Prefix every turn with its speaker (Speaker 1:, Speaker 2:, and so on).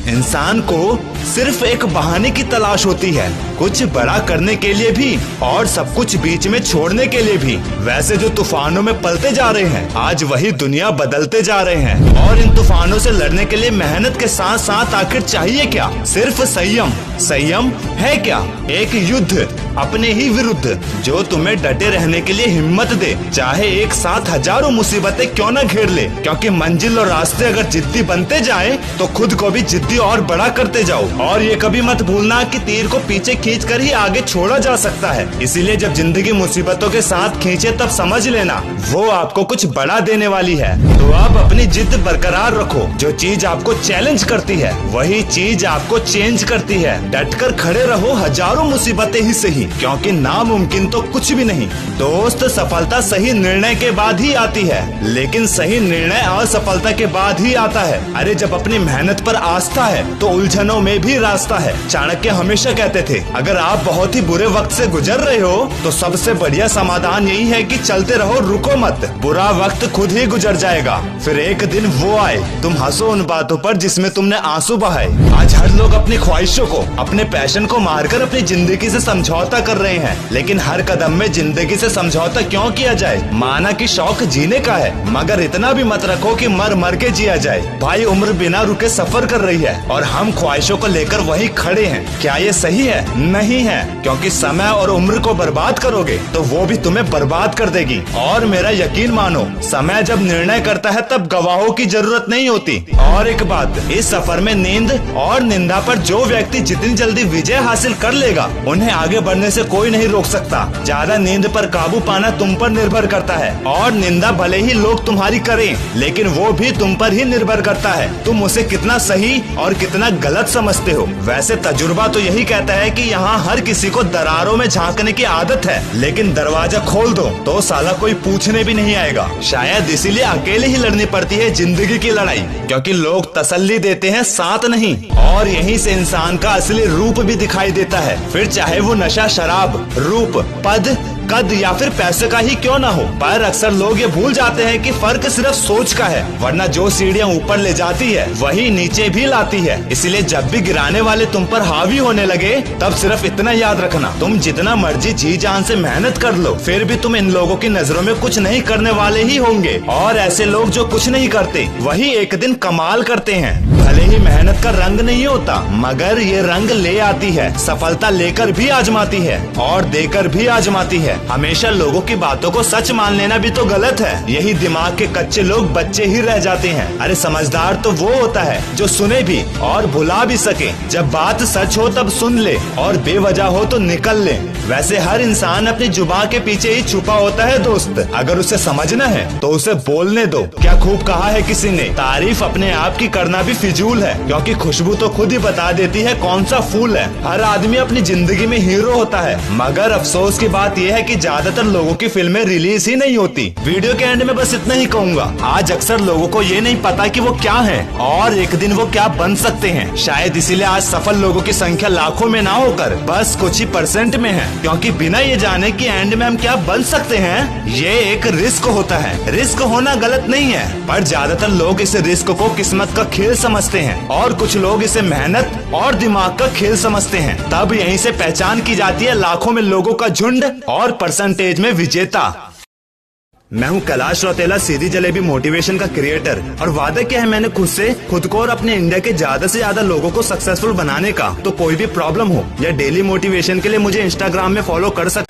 Speaker 1: इंसान को सिर्फ एक बहाने की तलाश होती है, कुछ बड़ा करने के लिए भी और सब कुछ बीच में छोड़ने के लिए भी। वैसे जो तूफानों में पलते जा रहे हैं, आज वही दुनिया बदलते जा रहे हैं। और इन तूफानों से लड़ने के लिए मेहनत के साथ साथ आखिर चाहिए क्या? सिर्फ संयम। संयम है क्या? एक युद्ध अपने ही विरुद्ध, जो तुम्हें डटे रहने के लिए हिम्मत दे, चाहे एक साथ हजारों मुसीबतें क्यों न घेर ले। क्योंकि मंजिल और रास्ते अगर जिद्दी बनते जाए तो खुद को भी जिद्दी और बड़ा करते जाओ। और ये कभी मत भूलना कि तीर को पीछे खींचकर ही आगे छोड़ा जा सकता है। इसीलिए जब जिंदगी मुसीबतों के साथ खींचे तब समझ लेना वो आपको कुछ बड़ा देने वाली है। तो आप अपनी जिद बरकरार रखो। जो चीज आपको चैलेंज करती है वही चीज आपको चेंज करती है। डटकर खड़े रहो, हजारों मुसीबतें ही सही, क्योंकि नामुमकिन तो कुछ भी नहीं। दोस्त, सफलता सही निर्णय के बाद ही आती है, लेकिन सही निर्णय असफलता के बाद ही आता है। अरे जब अपनी मेहनत पर आस्था है तो उलझनों में भी रास्ता है। चाणक्य हमेशा कहते थे, अगर आप बहुत ही बुरे वक्त से गुजर रहे हो तो सबसे बढ़िया समाधान यही है कि चलते रहो, रुको मत। बुरा वक्त खुद ही गुजर जाएगा, फिर एक दिन वो आए, तुम हंसो उन बातों पर जिसमें तुमने आंसू बहाए। आज हर लोग अपनी ख्वाहिशों को, अपने पैशन को मारकर अपनी जिंदगी से समझौता कर रहे हैं। लेकिन हर कदम में जिंदगी से समझौता क्यों किया जाए? माना कि शौक जीने का है, मगर इतना भी मत रखो कि मर मर के जिया जाए। भाई, उम्र बिना रुके सफर कर रही है और हम ख्वाहिशों को लेकर वहीं खड़े हैं। क्या ये सही है? नहीं है, क्योंकि समय और उम्र को बर्बाद करोगे तो वो भी तुम्हें बर्बाद कर देगी। और मेरा यकीन मानो, समय जब निर्णय करता है तब गवाहों की जरूरत नहीं होती। और एक बात, इस सफर में नींद और निंदा पर जो व्यक्ति जितनी जल्दी विजय हासिल कर लेगा, उन्हें आगे बढ़ने से कोई नहीं रोक सकता। ज्यादा नींद पर काबू पाना तुम पर निर्भर करता है, और निंदा भले ही लोग तुम्हारी करें, लेकिन वो भी तुम पर ही निर्भर करता है, तुम उसे कितना सही और कितना गलत समझते हो। वैसे तजुर्बा तो यही कहता है कि यहाँ हर किसी को दरारों में झांकने की आदत है, लेकिन दरवाजा खोल दो तो साला कोई पूछने भी नहीं आएगा। शायद इसीलिए अकेले ही लड़नी पड़ती है जिंदगी की लड़ाई, क्योंकि लोग तसल्ली देते हैं, साथ नहीं। और यहीं से इंसान का असली रूप भी दिखाई देता है, फिर चाहे वो नशा, शराब, रूप, पद, कद या फिर पैसे का ही क्यों ना हो। पर अक्सर लोग ये भूल जाते हैं कि फर्क सिर्फ सोच का है, वरना जो सीढ़ियाँ ऊपर ले जाती है वही नीचे भी लाती है। इसलिए जब भी गिराने वाले तुम पर हावी होने लगे, तब सिर्फ इतना याद रखना, तुम जितना मर्जी जी जान से मेहनत कर लो, फिर भी तुम इन लोगों की नजरों में कुछ नहीं करने वाले ही होंगे। और ऐसे लोग जो कुछ नहीं करते वही एक दिन कमाल करते हैं। भले ही मेहनत का रंग नहीं होता, मगर ये रंग ले आती है। सफलता लेकर भी आजमाती है और देकर भी आजमाती है। हमेशा लोगों की बातों को सच मान लेना भी तो गलत है। यही दिमाग के कच्चे लोग बच्चे ही रह जाते हैं। अरे समझदार तो वो होता है जो सुने भी और भुला भी सके। जब बात सच हो तब सुन ले और बेवजह हो तो निकल ले। वैसे हर इंसान अपनी जुबान के पीछे ही छुपा होता है दोस्त, अगर उसे समझना है तो उसे बोलने दो। क्या खूब कहा है किसी ने, तारीफ अपने आप की करना भी फिजूल है, क्योंकि खुशबू तो खुद ही बता देती है कौन सा फूल है। हर आदमी अपनी जिंदगी में हीरो होता है, मगर अफसोस की बात यह है कि ज्यादातर लोगों की फिल्में रिलीज ही नहीं होती। वीडियो के एंड में बस इतना ही कहूँगा, आज अक्सर लोगों को ये नहीं पता कि वो क्या है और एक दिन वो क्या बन सकते हैं। शायद इसीलिए आज सफल लोगों की संख्या लाखों में ना होकर बस कुछ ही % में है, क्योंकि बिना ये जाने कि एंड में हम क्या बन सकते हैं, ये एक रिस्क होता है। रिस्क होना गलत नहीं है, पर ज्यादातर लोग इस रिस्क को किस्मत का खेल समझते हैं और कुछ लोग इसे मेहनत और दिमाग का खेल समझते हैं। तब यहीं से पहचान की जाती है लाखों में लोगों का झुंड और % में विजेता। मैं हूँ कैलाश रौतेला, सीधी जलेबी मोटिवेशन का क्रिएटर, और वादा किया है मैंने खुद से, खुद को और अपने इंडिया के ज्यादा से ज्यादा लोगों को सक्सेसफुल बनाने का। तो कोई भी प्रॉब्लम हो या डेली मोटिवेशन के लिए मुझे इंस्टाग्राम में फॉलो कर सकते।